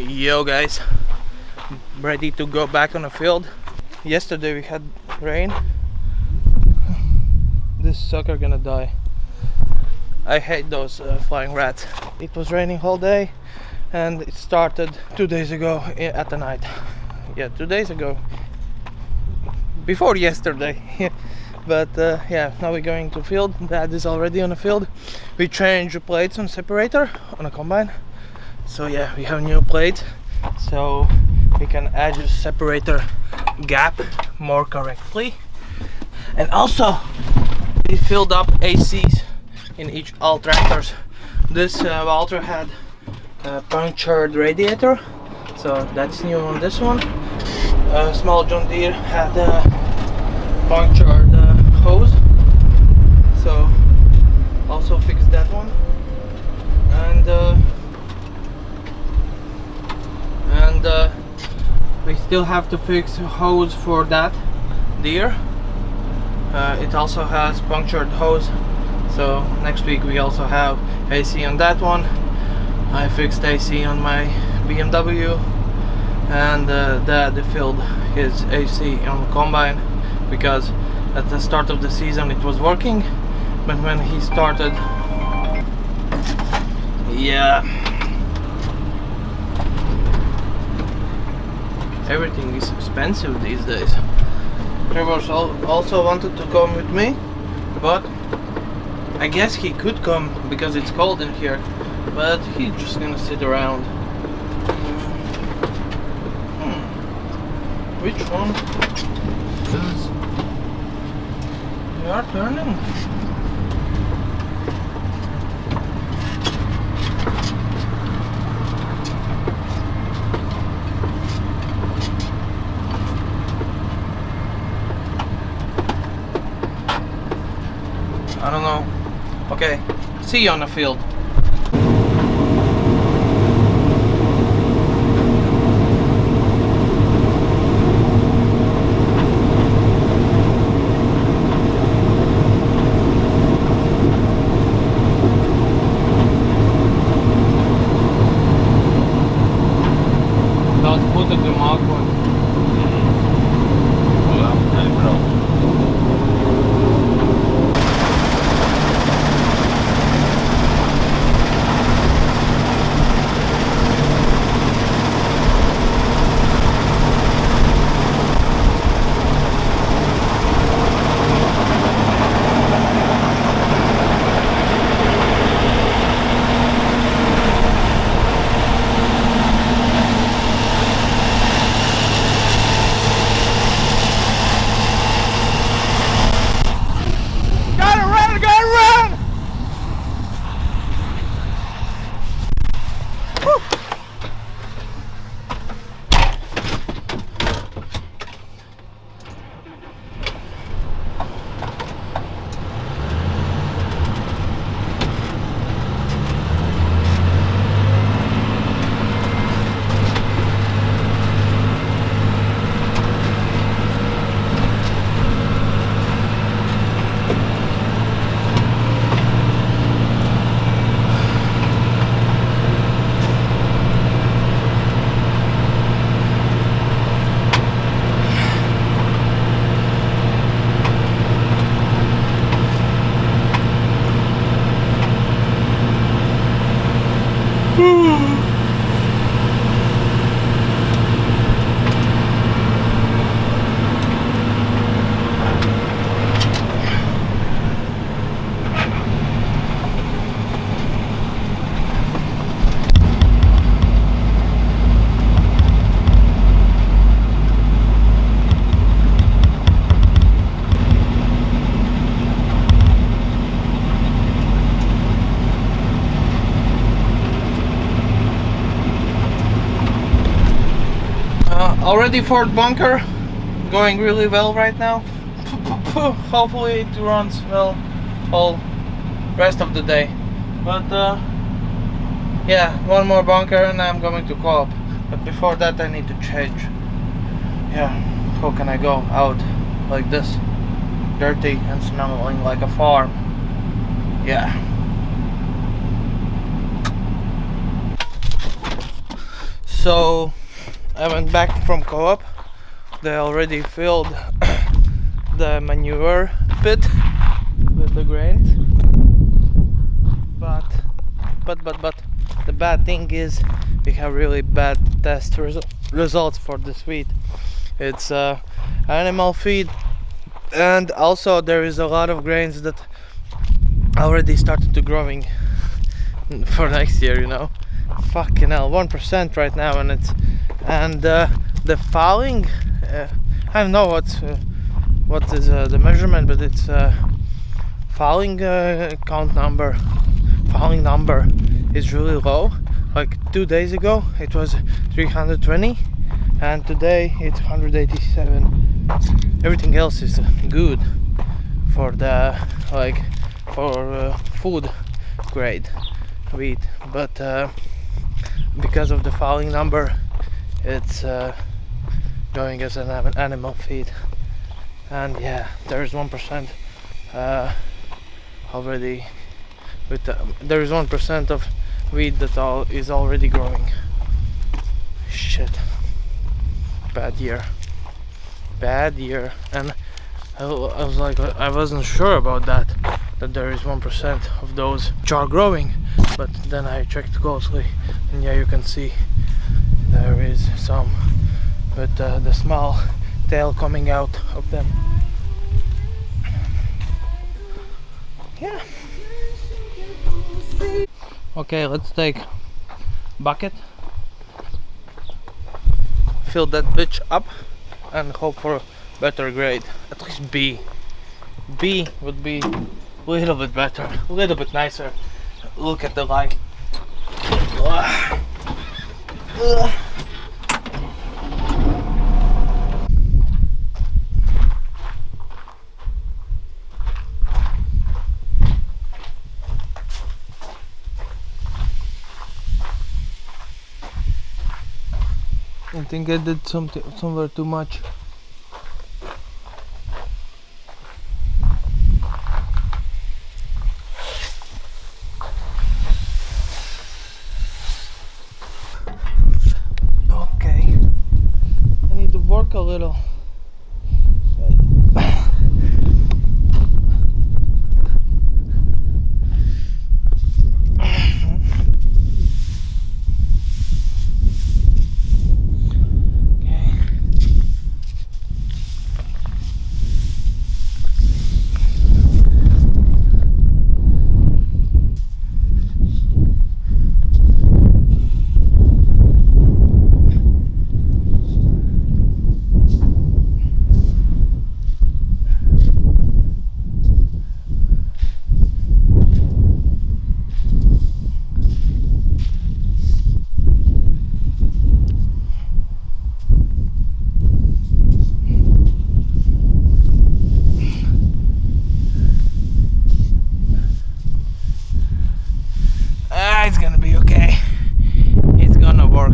Yo guys, ready to go back on the field. Yesterday we had rain. This sucker gonna die. I hate those flying rats. It was raining all day and it started 2 days ago at the night. Yeah, 2 days ago. Before yesterday. But yeah, now we're going to field. Dad is already on the field. We changed the plates on separator on a combine. So yeah, we have new plates, so we can adjust separator gap more correctly. And also, we filled up ACs in all tractors. This Valtra had a punctured radiator, so that's new on this one. Small John Deere had a punctured hose, so also fixed that one. And we still have to fix a hose for that Deere. It also has punctured hose, so next week we also have AC on that one. I fixed AC on my BMW, and Dad filled his AC on the combine because at the start of the season it was working, but when he started, yeah, everything is expensive these days. Trevor also wanted to come with me, but I guess he could come because it's cold in here, but he's just gonna sit around. Which one? They are turning. I don't know. Okay, see you on the field. That's put the mark one. Already fourth bunker, going really well right now. Hopefully it runs well all rest of the day. But yeah, one more bunker and I'm going to co-op. But before that I need to change. Yeah, how can I go out like this? Dirty and smelling like a farm. Yeah. So I went back from co-op. They already filled the manure pit with the grains, but the bad thing is we have really bad test results for this feed. It's animal feed, and also there is a lot of grains that already started to growing for next year, you know. Fucking hell, 1% right now, and it's the fouling. I don't know what is the measurement, but it's fouling count number. Fouling number is really low. Like 2 days ago, it was 320, and today it's 187. Everything else is good for the for food grade wheat, but because of the fouling number, it's going as an animal feed. And yeah, there's 1% already. With there is 1% of wheat that is already growing. Shit, bad year, and I was like, I wasn't sure about that there is 1% of those which are growing, but then I checked closely, and yeah, you can see there is some with the small tail coming out of them. Yeah. Okay, let's take bucket, fill that bitch up, and hope for a better grade. At least B. B would be a little bit better, a little bit nicer. Look at the light. I think I did somewhere too much. Okay, I need to work a little. It's gonna be okay. It's gonna work.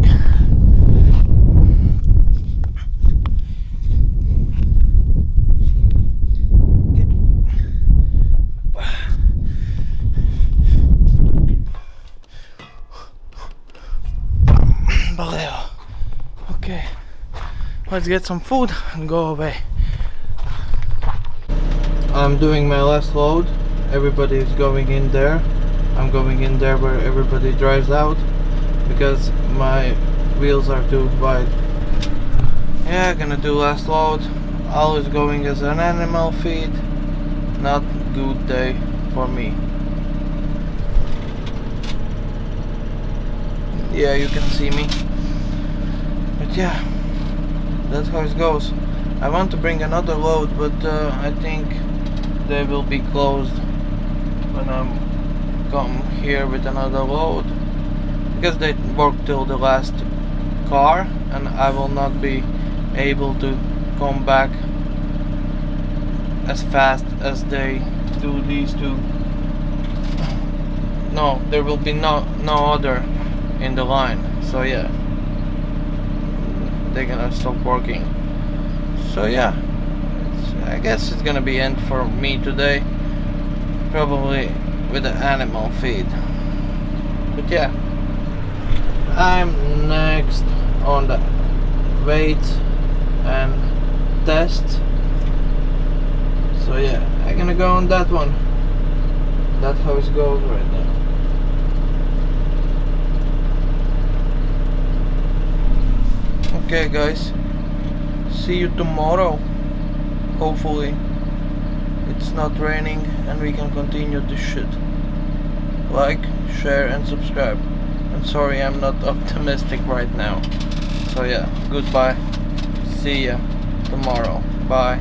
Okay, let's get some food and go away. I'm doing my last load. Everybody is going in there. I'm going in there where everybody drives out because my wheels are too wide. Yeah, gonna do last load. Always going as an animal feed. Not good day for me. Yeah, you can see me. But yeah, that's how it goes. I want to bring another load, but I think they will be closed when I'm come here with another load, because they work till the last car, and I will not be able to come back as fast as they do these two. No, there will be no other in the line, so yeah, they're gonna stop working. So yeah, I guess it's gonna be end for me today, probably with the animal feed. But yeah, I'm next on the weight and test. So yeah, I'm gonna go on that one. That's how it goes right now. Okay guys, see you tomorrow. Hopefully it's not raining and we can continue this shit. Like, share and subscribe. I'm sorry I'm not optimistic right now. So yeah, goodbye. See ya tomorrow. Bye.